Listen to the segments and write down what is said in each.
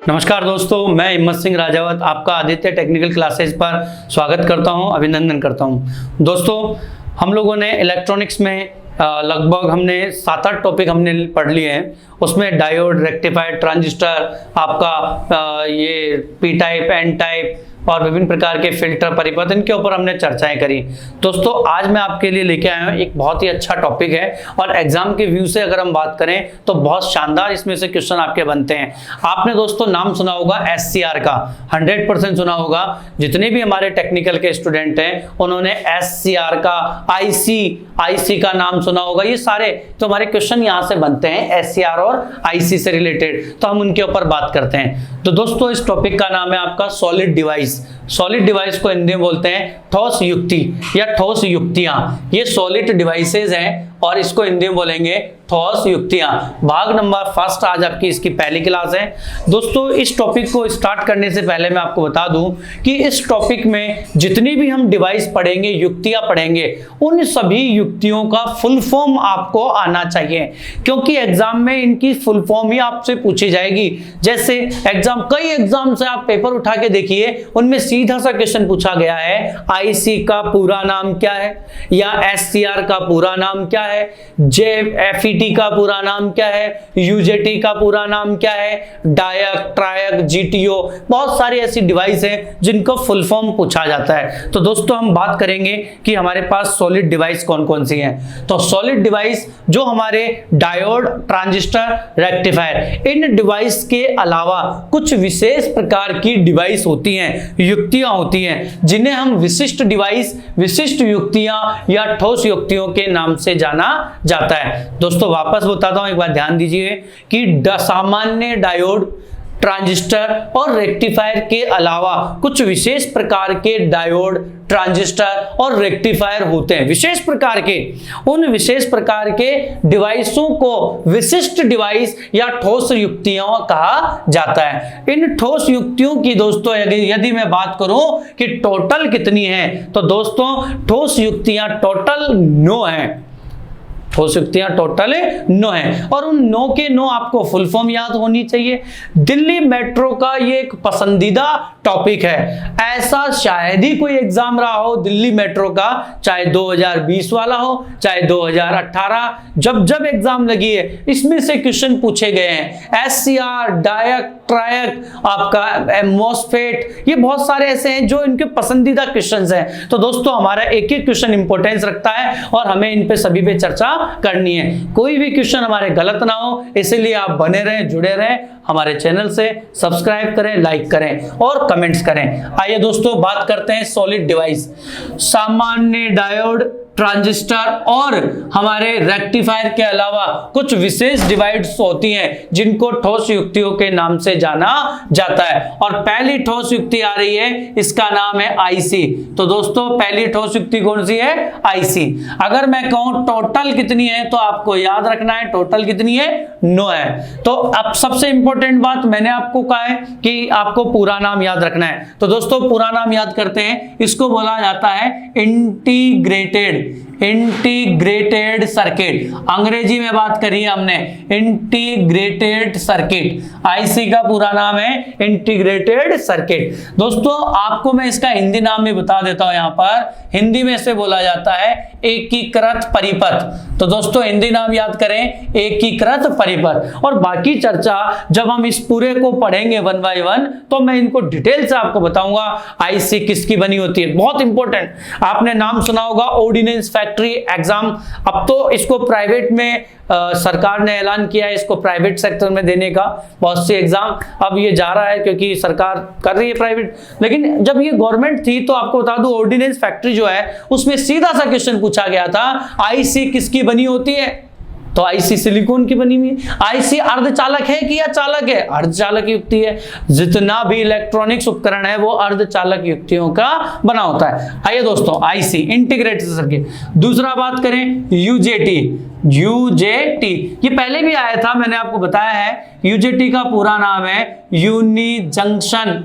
नमस्कार दोस्तों, मैं हिम्मत सिंह राजावत आपका आदित्य टेक्निकल क्लासेस पर स्वागत करता हूं, अभिनंदन करता हूं। दोस्तों, हम लोगों ने इलेक्ट्रॉनिक्स में लगभग हमने 7-8 टॉपिक हमने पढ़ लिए हैं। उसमें डायोड, रेक्टिफायर, ट्रांजिस्टर, आपका ये पी टाइप, एन टाइप और विभिन्न प्रकार के फिल्टर, परिपथ, इनके ऊपर हमने चर्चाएं करी। दोस्तों, आज मैं आपके लिए लेके आया हूँ एक बहुत ही अच्छा टॉपिक है और एग्जाम के व्यू से अगर हम बात करें तो बहुत शानदार इसमें से क्वेश्चन आपके बनते हैं। आपने दोस्तों नाम सुना होगा SCR का, 100% सुना होगा। जितने भी हमारे टेक्निकल के स्टूडेंट हैं उन्होंने SCR का, IC का नाम सुना होगा। ये सारे तो हमारे क्वेश्चन यहाँ से बनते हैं SCR और IC से रिलेटेड, तो हम उनके ऊपर बात करते हैं। तो दोस्तों, इस टॉपिक का नाम है आपका सॉलिड डिवाइस। सॉलिड डिवाइस को हिंदी में बोलते हैं ठोस युक्ति या ठोस युक्तियां। ये सॉलिड डिवाइसेज हैं और इसको हिंदी में बोलेंगे ठोस युक्तियां। भाग नंबर 1 आज आपकी इसकी पहली क्लास है। दोस्तों, इस टॉपिक को स्टार्ट करने से पहले मैं आपको बता दूं कि इस टॉपिक में जितनी भी हम डिवाइस पढ़ेंगे, युक्तियां पढ़ेंगे, उन सभी युक्तियों का फुल फॉर्म आपको आना चाहिए, क्योंकि एग्जाम में इनकी फुल फॉर्म ही आपसे पूछी जाएगी। जैसे कई एग्जाम से आप पेपर उठा के देखिए, उनमें सीधा सा क्वेश्चन पूछा गया है IC का पूरा नाम क्या है, या SCR का पूरा नाम क्या है, JFET का पूरा नाम क्या है, UJT का पूरा नाम क्या है, डायक, ट्रायक, GTO, बहुत सारी ऐसी डिवाइस हैं जिनको फुल फॉर्म पूछा जाता है। तो दोस्तों, हम बात करेंगे कि हमारे पास सॉलिड डिवाइस कौन कौन सी हैं। तो सॉलिड डिवाइस जो हमारे डायोड, ट्रांजिस्टर, रेक्टिफायर, इन डिवाइस के अलावा कुछ विशेष प्रकार की डिवाइस होती हैं, युक्तियां होती हैं, जिन्हें हम विशिष्ट डिवाइस, विशिष्ट युक्तियां या ठोस युक्तियों के नाम से जाना जाता है। दोस्तों, वापस बताता हूं, एक बार ध्यान दीजिए कि सामान्य डायोड, ट्रांजिस्टर और रेक्टिफायर के अलावा कुछ विशेष प्रकार के डायोड, ट्रांजिस्टर और रेक्टिफायर होते हैं। विशेष प्रकार के, उन विशेष प्रकार के डिवाइसों को विशिष्ट डिवाइस या ठोस युक्तियां कहा जाता है। इन ठोस युक्तियों की दोस्तों यदि मैं बात करूं कि टोटल कितनी है, तो दोस्तों ठोस युक्तियां टोटल 9 हैं। ठोस युक्तियां टोटल 9 है और उन 9 के 9 आपको फुल फॉर्म याद होनी चाहिए। दिल्ली मेट्रो का ये एक पसंदीदा टॉपिक है। ऐसा शायद ही कोई एग्जाम रहा हो दिल्ली मेट्रो का, चाहे 2020 वाला हो, चाहे 2018, जब एग्जाम लगी है इसमें से क्वेश्चन पूछे गए हैं। SCR, डायक, ट्रायक, आपका मॉसफेट, ये बहुत सारे ऐसे हैं जो इनके पसंदीदा क्वेश्चंस हैं। तो दोस्तों, हमारा एक एक क्वेश्चन इंपॉर्टेंस रखता है और हमें इन पे सभी पे चर्चा करनी है। कोई भी क्वेश्चन हमारे गलत ना हो, इसलिए आप बने रहें, जुड़े रहें, हमारे चैनल से सब्सक्राइब करें, लाइक करें और कमेंट्स करें। आइए दोस्तों, बात करते हैं सॉलिड डिवाइस। सामान्य डायोड, ट्रांजिस्टर और हमारे रेक्टिफायर के अलावा कुछ विशेष डिवाइस होती हैं जिनको ठोस युक्तियों के नाम से जाना जाता है। और पहली ठोस युक्ति आ रही है, इसका नाम है IC। तो दोस्तों, पहली ठोस युक्ति कौन सी है? IC। अगर मैं कहूं टोटल कितनी है, तो आपको याद रखना है टोटल कितनी है, 9 है। तो अब सबसे इंपॉर्टेंट बात मैंने आपको कहा है कि आपको पूरा नाम याद रखना है। तो दोस्तों, पूरा नाम याद करते हैं, इसको बोला जाता है इंटीग्रेटेड सर्किट। अंग्रेजी में बात करी है हमने, इंटीग्रेटेड सर्किट। IC का पूरा नाम है इंटीग्रेटेड सर्किट। दोस्तों, आपको मैं इसका हिंदी नाम भी बता देता हूं। यहां पर हिंदी में इसे बोला जाता है एकीकृत परिपथ। तो दोस्तों, हिंदी नाम याद करें, एकीकृत परिपथ। और बाकी चर्चा जब हम इस पूरे को पढ़ेंगे 1 by 1, तो मैं इनको डिटेल से आपको बताऊंगा IC किसकी बनी होती है। बहुत इंपॉर्टेंट, आपने नाम सुना होगा ऑर्डिनेंस फैक्ट्री एग्जाम। अब तो इसको प्राइवेट में सरकार ने ऐलान किया है इसको प्राइवेट सेक्टर में देने का। बहुत से एग्जाम अब ये जा रहा है क्योंकि सरकार कर रही है प्राइवेट, लेकिन जब ये गवर्नमेंट थी तो आपको बता दूं ऑर्डिनेंस फैक्ट्री जो है उसमें सीधा सा क्वेश्चन पूछा गया था IC किसकी बनी होती है, तो IC सिलिकॉन की बनी हुई है। IC अर्धचालक है कि या चालक है? अर्धचालक युक्ति है। जितना भी इलेक्ट्रॉनिक्स उपकरण है वो अर्धचालक युक्तियों का बना होता है। आइए दोस्तों, IC इंटीग्रेटेड सर्किट। दूसरा बात करें UJT, ये पहले भी आया था, मैंने आपको बताया है। UJT का पूरा नाम है यूनि जंक्शन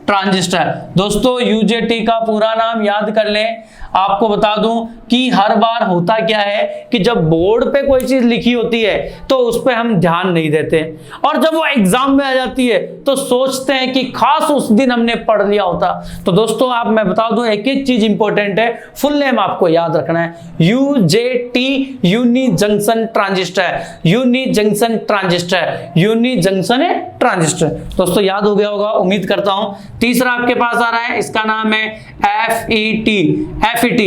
ट्रांजिस्टर। दोस्तों, UJT का पूरा नाम याद कर लें, आपको बता दूं कि हर बार होता क्या है कि जब बोर्ड पे कोई चीज लिखी होती है तो उस पे हम ध्यान नहीं देते, और जब वो एग्जाम में आ जाती है तो सोचते हैं कि खास उस दिन हमने पढ़ लिया होता। तो दोस्तों आप मैं बता दूं एक एक चीज इंपॉर्टेंट है, फुल नेम आपको याद रखना है, UJT unijunction transistor, unijunction transistor, unijunction transistor. दोस्तों याद हो गया होगा उम्मीद करता हूं। तीसरा आपके पास आ रहा है, इसका नाम है FET। FET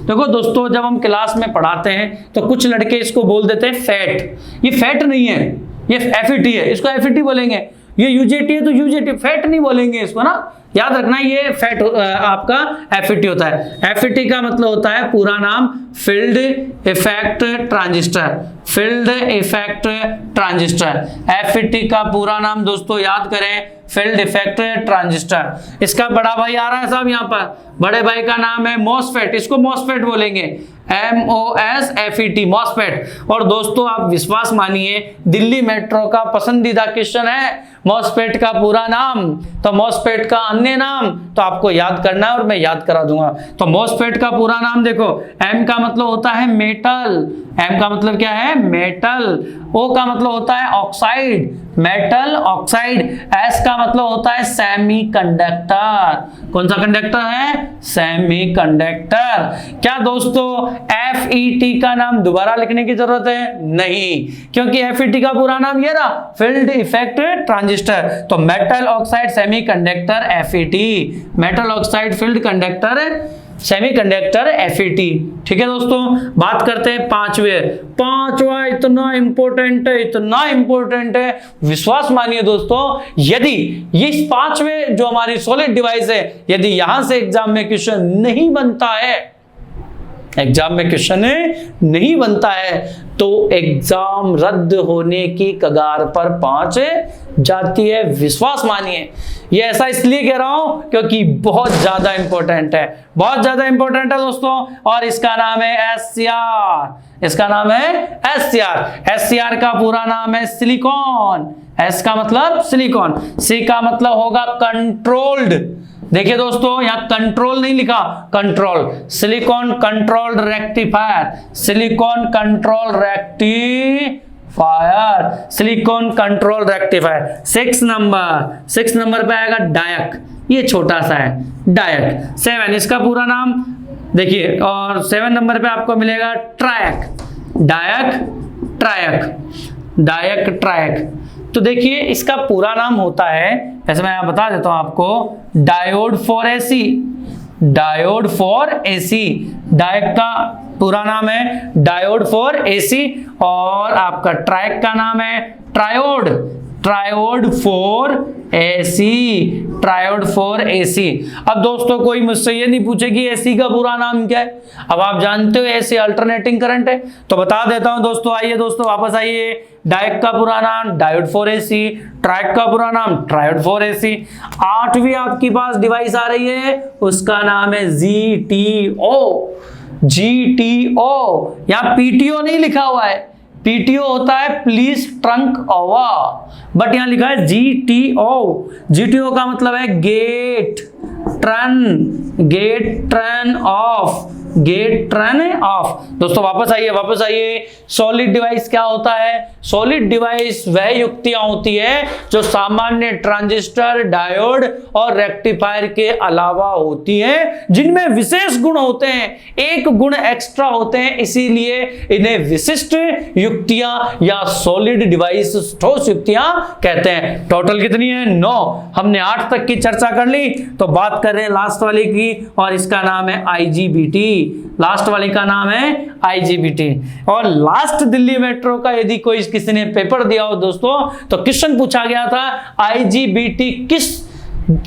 देखो दोस्तों जब हम क्लास में पढ़ाते हैं तो कुछ लड़के इसको बोल देते हैं फैट, ये फैट नहीं है, ये FET है, इसको FET बोलेंगे। ये UJT है तो UJT, फैट नहीं बोलेंगे इसको ना, याद रखना ये फैट आपका FET होता है। FET का मतलब होता है पूरा नाम field effect transistor, field effect transistor. FET का पूरा नाम दोस्तों याद करें, फील्ड इफेक्ट ट्रांजिस्टर। इसका बड़ा भाई आ रहा है साहब यहाँ पर, बड़े भाई का नाम है मॉसफेट, इसको मॉसफेट बोलेंगे, MOSFET मॉसफेट। और दोस्तों आप विश्वास मानिए दिल्ली मेट्रो का पसंदीदा क्वेश्चन है मॉसफेट का पूरा नाम, तो मॉसफेट का अन्य नाम तो आपको याद करना है और मैं याद करा दूंगा। तो मॉसफेट का पूरा नाम देखो, M का मतलब होता है मेटल, M का मतलब क्या है मेटल, O का मतलब होता है ऑक्साइड, मेटल ऑक्साइड, S का मतलब होता है सेमीकंडक्टर। कौन सा कंडक्टर है? सेमीकंडक्टर। क्या दोस्तों FET का नाम दोबारा लिखने की जरूरत है? नहीं, क्योंकि FET का पूरा नाम ये रहा फील्ड इफेक्ट ट्रांजिस्टर। तो metal oxide semiconductor FET, metal oxide field conductor semiconductor FET। ठीक है दोस्तों, बात करते हैं पांचवा इतना इंपॉर्टेंट है, इतना इंपॉर्टेंट है, विश्वास मानिए दोस्तों, यदि इस पांचवे जो हमारी सॉलिड डिवाइस है, यदि यहां से एग्जाम में क्वेश्चन नहीं बनता है, एग्जाम में क्वेश्चन नहीं बनता है तो एग्जाम रद्द होने की कगार पर पहुंच जाती है, विश्वास मानिए। ये ऐसा इसलिए कह रहा हूं क्योंकि बहुत ज्यादा इंपॉर्टेंट है, बहुत ज्यादा इंपॉर्टेंट है दोस्तों। और इसका नाम है SCR, इसका नाम है SCR। SCR का पूरा नाम है सिलिकॉन, S का मतलब सिलिकॉन, C का मतलब होगा कंट्रोल्ड। देखिए दोस्तों यहां कंट्रोल नहीं लिखा, control, silicon controlled rectifier, silicon control rectifier, silicon control rectifier. 6 number पे आएगा डायक, ये छोटा सा है डायक। 7 इसका पूरा नाम देखिए, और 7 नंबर पे आपको मिलेगा ट्रायक, डायक ट्रायक, डायक ट्रायक। तो देखिए इसका पूरा नाम होता है, वैसे मैं यहां बता देता हूं आपको, diode for AC, diode for AC। डायक का पूरा नाम है डायोड फॉर AC, और आपका ट्रायक का नाम है triode, triode for AC, triode for AC। अब दोस्तों कोई मुझसे ये नहीं पूछे कि AC का पूरा नाम क्या है, अब आप जानते हो AC अल्टरनेटिंग करंट है, तो बता देता हूं दोस्तों। आइए दोस्तों वापस आइए, डायक का पूरा नाम डायोड फॉर AC, ट्रायक का पूरा नाम ट्रायोड फॉर AC। 8वीं आपके पास डिवाइस आ रही है, उसका नाम है GTO, GTO। यहां PTO नहीं लिखा हुआ है, PTO होता है प्लीज ट्रंक ओवर, बट यहां लिखा है GTO। GTO का मतलब है gate turn off, gate turn off. दोस्तों वापस आइए, सॉलिड डिवाइस क्या होता है? सॉलिड डिवाइस वह युक्तियां होती है जो सामान्य ट्रांजिस्टर, डायोड और रेक्टिफायर के अलावा होती हैं, जिनमें विशेष गुण होते हैं, एक गुण एक्स्ट्रा होते हैं, इसीलिए इन्हें विशिष्ट युक्तियां या सॉलिड डिवाइस ठोस युक्तियां कहते हैं। टोटल कितनी है? 9। हमने 8 तक की चर्चा कर ली, तो बात कर रहे हैं लास्ट वाले की, और इसका नाम है IGBT। लास्ट वाले का नाम है IGBT। और लास्ट दिल्ली मेट्रो का यदि कोई किसी ने पेपर दिया हो दोस्तों, तो क्वेश्चन पूछा गया था IGBT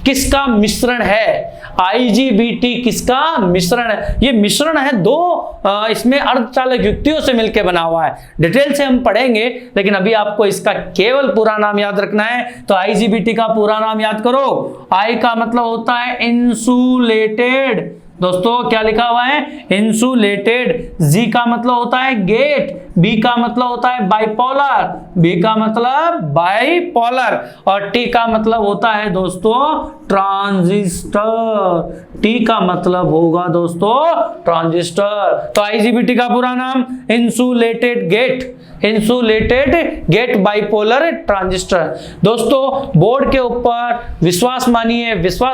किसका मिश्रण है? IGBT किसका मिश्रण है? ये मिश्रण है दो इसमें अर्धचालक युक्तियों से मिलकर बना हुआ है। डिटेल से हम पढ़ेंगे, लेकिन अभी आपको इसका केवल पूरा नाम याद रखना है। तो IGBT का पूरा नाम याद करो। I का मतलब होता है इंसुलेटेड, दोस्तों क्या लिखा हुआ है? इंसुलेटेड। G का मतलब होता है गेट, बी का मतलब होता है बाइपोलर, बी का मतलब बाइपोलर, और टी का मतलब होता है दोस्तों ट्रांजिस्टर, टी का मतलब होगा दोस्तों ट्रांजिस्टर। तो आईजीबीटी का पूरा नाम insulated gate, insulated gate bipolar transistor. दोस्तों बोर्ड के ऊपर विश्वास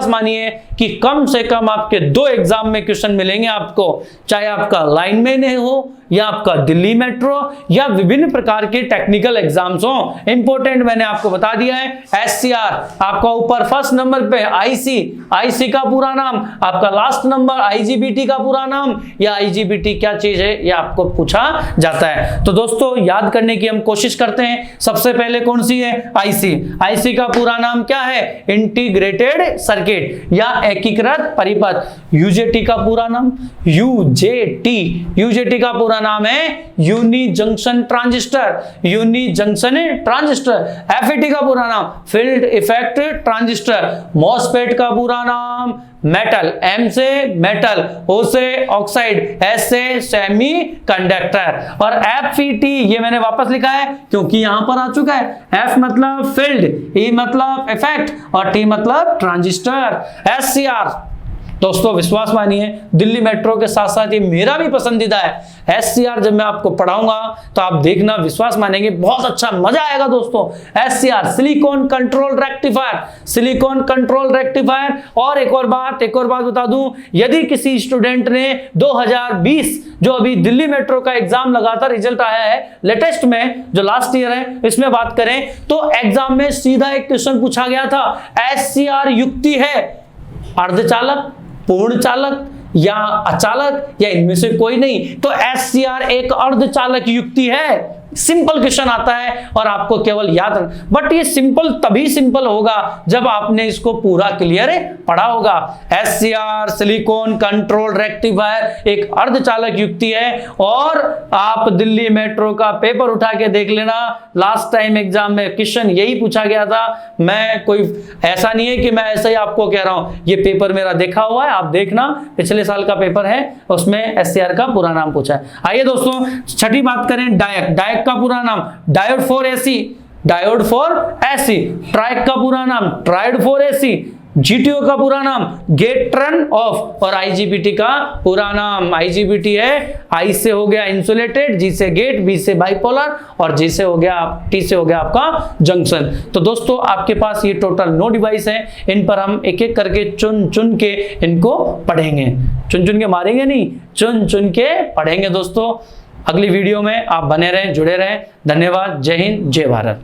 मानिए कि कम से कम आपके 2 एग्जाम में क्वेश्चन मिलेंगे आपको, चाहे आपका लाइन में हो या आपका दिल्ली मेट्रो या विभिन्न प्रकार के टेक्निकल एग्जाम्स हो। इंपॉर्टेंट मैंने आपको बता दिया है। एससीआर आपका ऊपर फर्स्ट नंबर पे, आईसी का पूरा नाम, आपका लास्ट नंबर आईजीबीटी का पूरा नाम, या आईजीबीटी क्या चीज है ये आपको पूछा जाता है। तो दोस्तों याद करने की हम कोशिश करते हैं। सबसे पहले कौन सी है? आईसी का पूरा नाम क्या है? इंटीग्रेटेड सर्किट या एकीकृत परिपथ। यूजेटी का पूरा नाम, यूजेटी का पूरा नाम है unijunction transistor, unijunction transistor. FET का पूरा नाम फील्ड इफेक्ट ट्रांजिस्टर। मॉसफेट का पूरा नाम मेटल, एम से मेटल, ओ से ऑक्साइड, एस से सेमी कंडक्टर। और एफईटी ये मैंने वापस लिखा है क्योंकि यहां पर आ चुका है। एफ मतलब फील्ड, ई मतलब इफेक्ट और टी मतलब ट्रांजिस्टर। एससीआर दोस्तों विश्वास मानिए दिल्ली मेट्रो के साथ साथ ये मेरा भी पसंदीदा है। एससीआर जब मैं आपको पढ़ाऊंगा तो आप देखना, विश्वास मानेंगे, बहुत अच्छा मजा आएगा दोस्तों। SCR silicon control rectifier, silicon control rectifier. और एक और बात बता दूं, यदि किसी स्टूडेंट ने 2020 जो अभी दिल्ली मेट्रो का एग्जाम लगातार रिजल्ट आया है लेटेस्ट में, जो लास्ट ईयर है, इसमें बात करें तो एग्जाम में सीधा एक क्वेश्चन पूछा गया था, एससीआर युक्ति है अर्धचालक, पूर्ण चालक या अचालक या इनमें से कोई नहीं? तो एससीआर एक अर्धचालक युक्ति है। सिंपल क्वेश्चन आता है और आपको केवल याद रखना, बट ये सिंपल तभी सिंपल होगा जब आपने इसको पूरा क्लियर पढ़ा होगा। एससीआर सिलिकॉन कंट्रोल रेक्टिफायर एक अर्धचालक युक्ति है और आप दिल्ली मेट्रो का पेपर उठा के देख लेना, लास्ट टाइम एग्जाम में क्वेश्चन यही पूछा गया था। मैं कोई ऐसा नहीं है कि मैं ऐसा ही आपको कह रहा हूं, ये पेपर मेरा देखा हुआ है, आप देखना, पिछले साल का पेपर है, उसमें एससीआर का पूरा नाम पूछा है। आइए दोस्तों छठी बात करें, डायक का पूरा नाम diode for AC, diode for AC. TRIAC का पूरा नाम ट्राइड फॉर एसी। जीटीओ का पूरा नाम गेट टर्न ऑफ। और आईजीबीटी का पूरा नाम, आईजीबीटी है आई से हो गया इंसुलेटेड, जी से गेट, बी से बाइपोलर और जी से हो गया, टी से हो गया आपका जंक्शन। तो दोस्तों आपके पास ये टोटल 9 डिवाइस है, इन पर हम एक एक करके चुन चुन के इनको पढ़ेंगे, चुन चुन के मारेंगे नहीं, चुन चुन के पढ़ेंगे दोस्तों। अगली वीडियो में आप बने रहें, जुड़े रहें। धन्यवाद। जय हिंद, जय भारत।